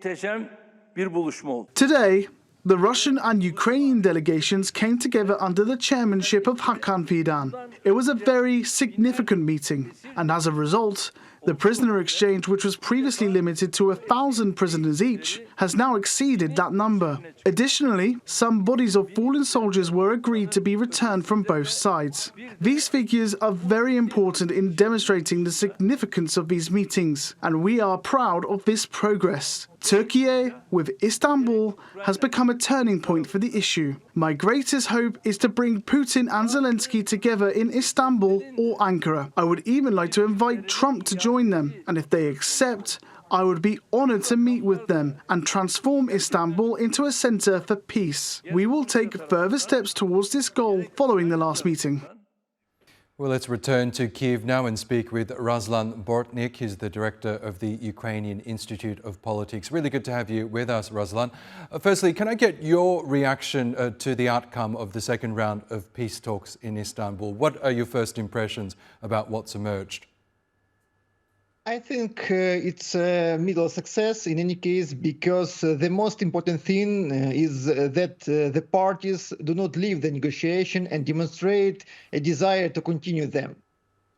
muhteşem bir buluşma oldu. Today, the Russian and Ukrainian delegations came together under the chairmanship of Hakan Fidan. It was a very significant meeting, and as a result, the prisoner exchange, which was previously limited to 1,000 prisoners each, has now exceeded that number. Additionally, some bodies of fallen soldiers were agreed to be returned from both sides. These figures are very important in demonstrating the significance of these meetings, and we are proud of this progress. Türkiye, with Istanbul, has become a turning point for the issue. My greatest hope is to bring Putin and Zelensky together in Istanbul or Ankara. I would even like to invite Trump to join them, and if they accept, I would be honored to meet with them and transform Istanbul into a center for peace. We will take further steps towards this goal following the last meeting. Well, let's return to Kiev now and speak with Ruslan Bortnik. He's the director of the Ukrainian Institute of Politics. Really good to have you with us, Ruslan. Firstly, can I get your reaction to the outcome of the second round of peace talks in Istanbul? What are your first impressions about what's emerged? I think it's a middle success in any case, because the most important thing is that the parties do not leave the negotiation and demonstrate a desire to continue them,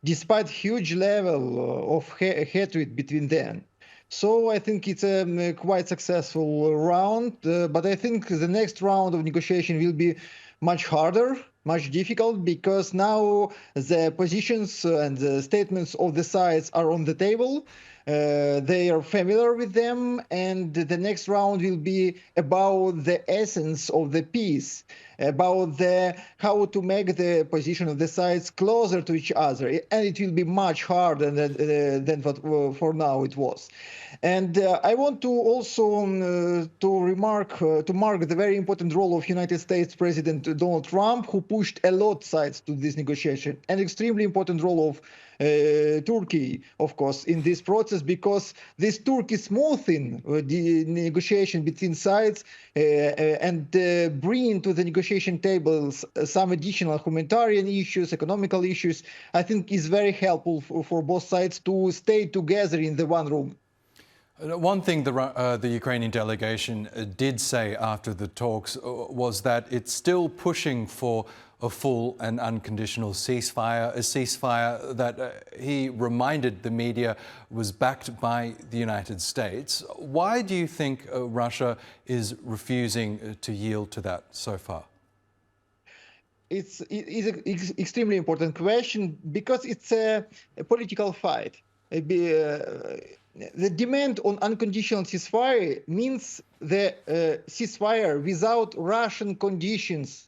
despite huge level of hatred between them. So I think it's a quite successful round, but I think the next round of negotiation will be much harder, much difficult, because now the positions and the statements of the sides are on the table. They are familiar with them, and the next round will be about the essence of the peace, about how to make the position of the sides closer to each other, and it will be much harder than what for now it was. And I want to also to mark the very important role of United States President Donald Trump, who pushed a lot sides to this negotiation, an extremely important role of Turkey, of course, in this process, because this Turkey smoothing the negotiation between sides and bringing to the negotiation tables some additional humanitarian issues, economical issues, I think is very helpful for both sides to stay together in the one room. One thing the Ukrainian delegation did say after the talks was that it's still pushing for a full and unconditional ceasefire, a ceasefire that he reminded the media was backed by the United States. Why do you think Russia is refusing to yield to that so far? It's an extremely important question, because it's a political fight. The demand on unconditional ceasefire means the ceasefire without Russian conditions.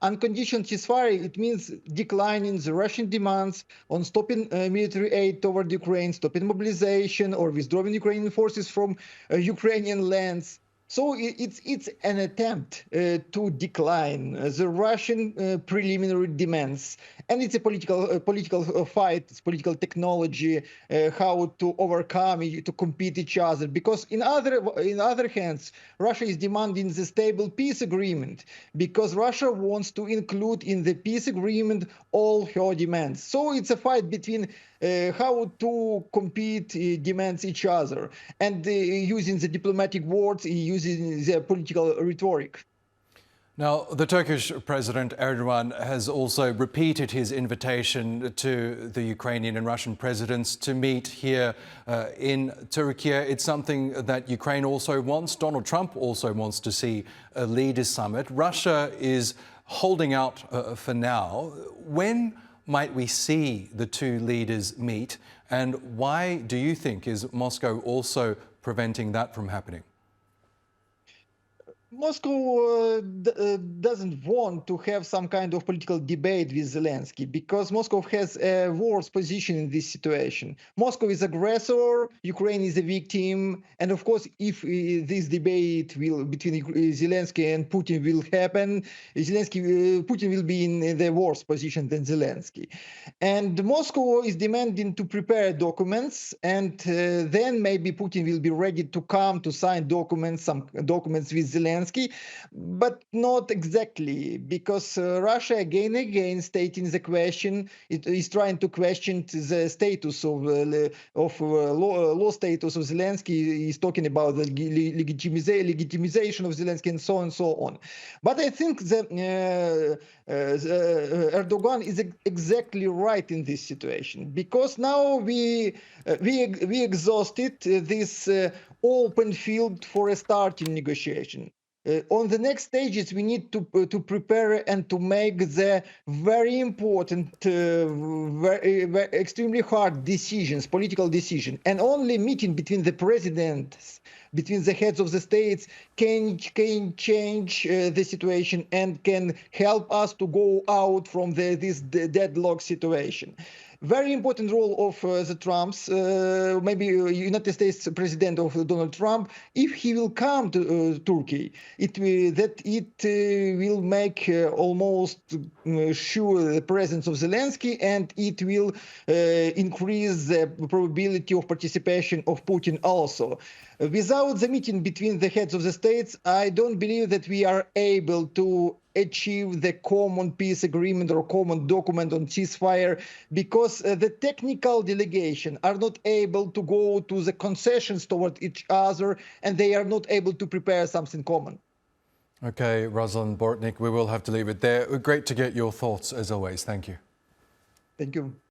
Unconditional ceasefire, it means declining the Russian demands on stopping military aid toward Ukraine, stopping mobilization, or withdrawing Ukrainian forces from Ukrainian lands. So it's an attempt to decline the Russian preliminary demands, and it's a political fight. It's political technology, how to overcome, to compete each other. Because in other hands, Russia is demanding the stable peace agreement, because Russia wants to include in the peace agreement all her demands. So it's a fight between how to compete demands each other, and using the diplomatic words, using the political rhetoric. Now, the Turkish President Erdogan has also repeated his invitation to the Ukrainian and Russian presidents to meet here in Türkiye. It's something that Ukraine also wants. Donald Trump also wants to see a leaders' summit. Russia is holding out for now. When might we see the two leaders meet, and why do you think is Moscow also preventing that from happening? Moscow doesn't want to have some kind of political debate with Zelensky, because Moscow has a worse position in this situation. Moscow is aggressor, Ukraine is a victim, and of course, if this debate between Zelensky and Putin will happen, Putin will be in the worse position than Zelensky. And Moscow is demanding to prepare documents, and then maybe Putin will be ready to come to sign documents, some documents with Zelensky. Zelensky, but not exactly, because Russia again and again stating the question, it is trying to question the status of law status of Zelensky. Is talking about the legitimization of Zelensky and so on. But I think that Erdogan is exactly right in this situation, because now we exhausted this open field for a starting negotiation. On the next stages, we need to prepare and to make the very important, extremely hard decisions, political decisions. And only meeting between the presidents, between the heads of the states, can change the situation and can help us to go out from this deadlock situation. Very important role of the Trumps, maybe United States President of Donald Trump, if he will come to Turkey, it will make almost sure the presence of Zelensky, and it will increase the probability of participation of Putin also. Without the meeting between the heads of the states, I don't believe that we are able to achieve the common peace agreement or common document on ceasefire, because the technical delegation are not able to go to the concessions toward each other, and they are not able to prepare something common. Okay, Ruslan Bortnik, we will have to leave it there. Great to get your thoughts as always. Thank you. Thank you.